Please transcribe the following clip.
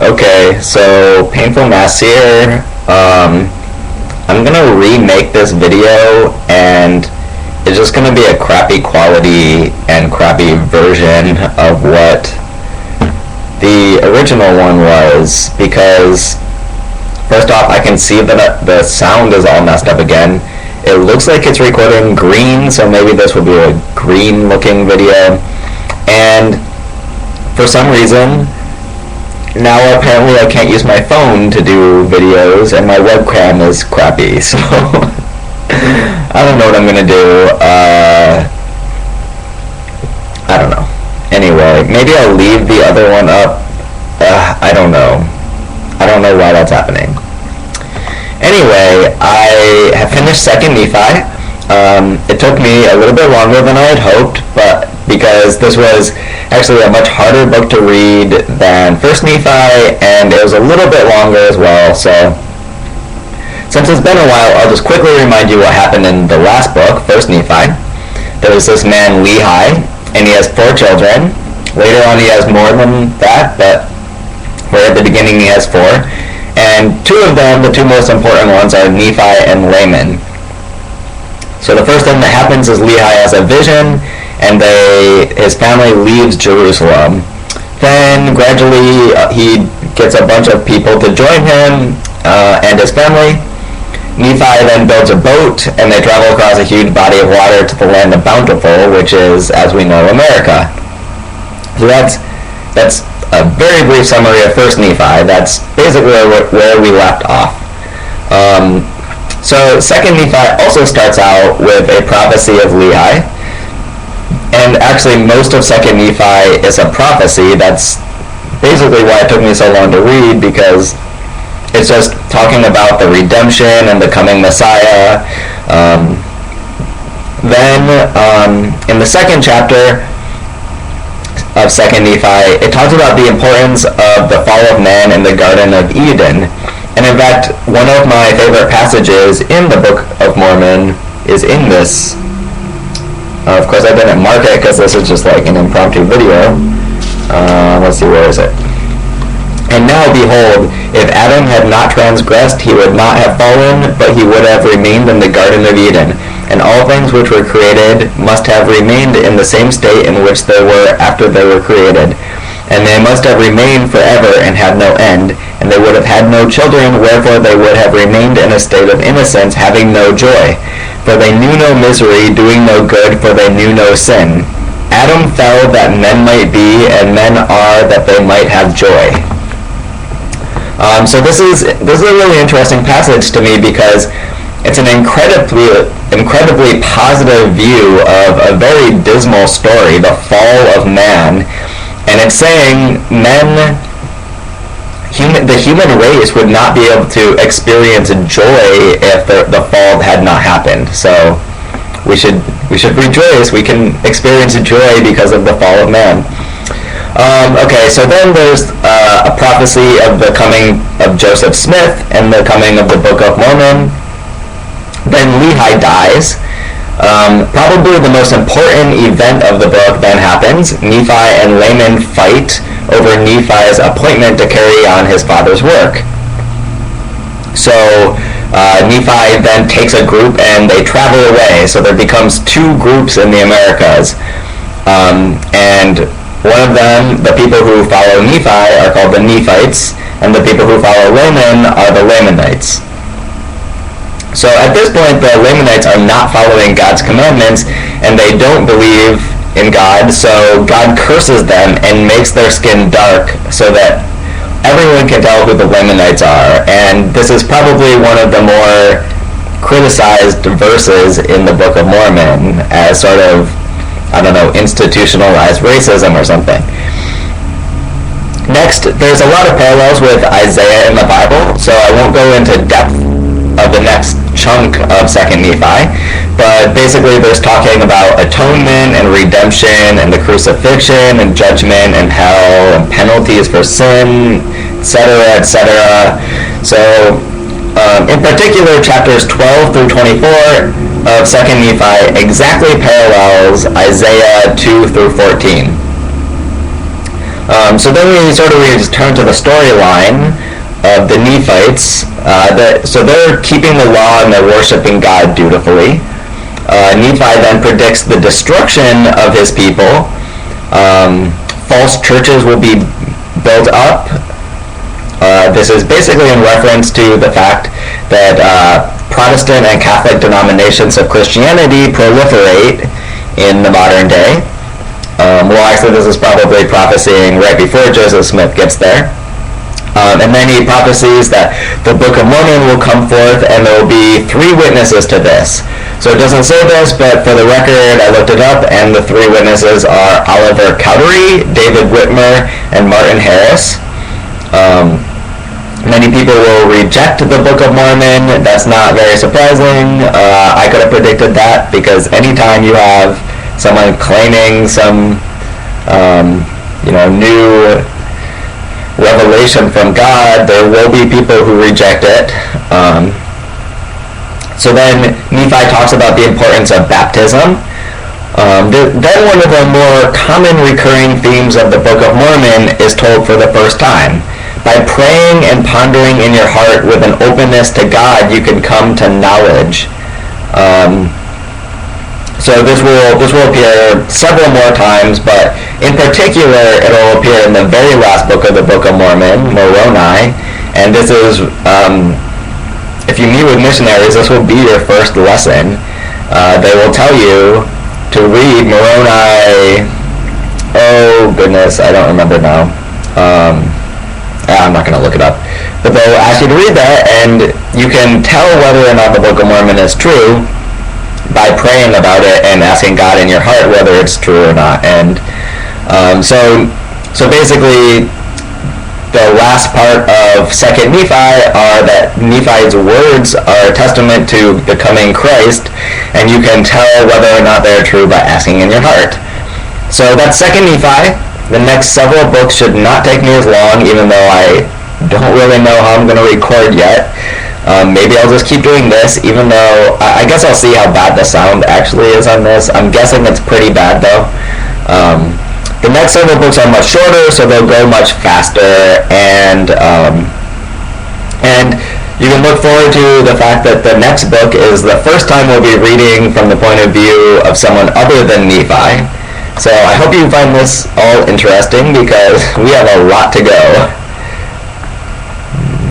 Okay, so Painful Mass here. I'm gonna remake this video, and it's just gonna be a crappy quality and crappy version of what the original one was, because first off, I can see that the sound is all messed up again. It looks like it's recording green, so maybe this will be a green looking video. And for some reason, now apparently I can't use my phone to do videos, and my webcam is crappy, so I don't know what I'm gonna do. I don't know. Anyway, maybe I'll leave the other one up. I don't know. I don't know why that's happening. Anyway, I have finished 2nd Nephi. It took me a little bit longer than I had hoped, but because this was actually a much harder book to read than 1st Nephi, and it was a little bit longer as well, so since it's been a while, I'll just quickly remind you what happened in the last book, 1st Nephi. There was this man, Lehi, and he has 4 children. Later on he has more than that, but right at the beginning he has 4. And 2 of them, the 2 most important ones, are Nephi and Laman. So the first thing that happens is Lehi has a vision, and his family leaves Jerusalem. Then gradually he gets a bunch of people to join him and his family. Nephi then builds a boat, and they travel across a huge body of water to the land of Bountiful, which is, as we know, America. So that's a very brief summary of 1st Nephi. That's basically where we left off. So 2nd Nephi also starts out with a prophecy of Lehi, and actually most of 2nd Nephi is a prophecy. That's basically why it took me so long to read, because it's just talking about the redemption and the coming Messiah. Then in the 2nd chapter of 2nd Nephi, it talks about the importance of the fall of man in the Garden of Eden. And in fact, one of my favorite passages in the Book of Mormon is in this. Of course, I didn't mark it because this is just like an impromptu video. Let's see, where is it? And now, behold, if Adam had not transgressed, he would not have fallen, but he would have remained in the Garden of Eden. And all things which were created must have remained in the same state in which they were after they were created. And they must have remained forever and had no end. And they would have had no children, wherefore they would have remained in a state of innocence, having no joy. For they knew no misery, doing no good, for they knew no sin. Adam fell that men might be, and men are that they might have joy. So this is a really interesting passage to me, because it's an incredibly positive view of a very dismal story, the fall of man. And it's saying the human race would not be able to experience joy if the fall had not happened. So we should rejoice. We can experience joy because of the fall of man. Okay, so then there's a prophecy of the coming of Joseph Smith and the coming of the Book of Mormon. Then Lehi dies. Probably the most important event of the book then happens. Nephi and Laman fight over Nephi's appointment to carry on his father's work. So Nephi then takes a group and they travel away. So there becomes 2 groups in the Americas. And one of them, the people who follow Nephi, are called the Nephites, and the people who follow Laman are the Lamanites. So at this point, the Lamanites are not following God's commandments, and they don't believe in God, so God curses them and makes their skin dark so that everyone can tell who the Lamanites are. And this is probably one of the more criticized verses in the Book of Mormon as sort of, I don't know, institutionalized racism or something. Next, there's a lot of parallels with Isaiah in the Bible, so I won't go into depth of the next chunk of 2nd Nephi, but basically there's talking about atonement and redemption and the crucifixion and judgment and hell and penalties for sin, etc., etc. So in particular, chapters 12 through 24 of 2nd Nephi exactly parallels Isaiah 2 through 14. So then we return to the storyline of the Nephites. So they're keeping the law and they're worshiping God dutifully. Nephi then predicts the destruction of his people. False churches will be built up. This is basically in reference to the fact that Protestant and Catholic denominations of Christianity proliferate in the modern day. Well, actually, this is probably prophesying right before Joseph Smith gets there. And then he prophesies that the Book of Mormon will come forth and there will be 3 witnesses to this. So it doesn't say this, but for the record, I looked it up, and the 3 witnesses are Oliver Cowdery, David Whitmer, and Martin Harris. Many people will reject the Book of Mormon. That's not very surprising. I could have predicted that, because anytime you have someone claiming some new revelation from God, there will be people who reject it. So then Nephi talks about the importance of baptism. Then one of the more common recurring themes of the Book of Mormon is told for the first time. By praying and pondering in your heart with an openness to God, you can come to knowledge. So this will appear several more times, but in particular, it'll appear in the very last book of the Book of Mormon, Moroni, and this is, if you meet with missionaries, this will be your first lesson. They will tell you to read Moroni. Oh goodness, I don't remember now. I'm not going to look it up. But they'll ask you to read that, and you can tell whether or not the Book of Mormon is true by praying about it and asking God in your heart whether it's true or not. And so basically, the last part of 2nd Nephi are that Nephi's words are a testament to the coming Christ, and you can tell whether or not they're true by asking in your heart. So that's 2nd Nephi. The next several books should not take me as long, even though I don't really know how I'm going to record yet. Maybe I'll just keep doing this, even though I guess I'll see how bad the sound actually is on this. I'm guessing it's pretty bad though. The next several books are much shorter, so they'll go much faster, and you can look forward to the fact that the next book is the first time we'll be reading from the point of view of someone other than Nephi. So I hope you find this all interesting, because we have a lot to go.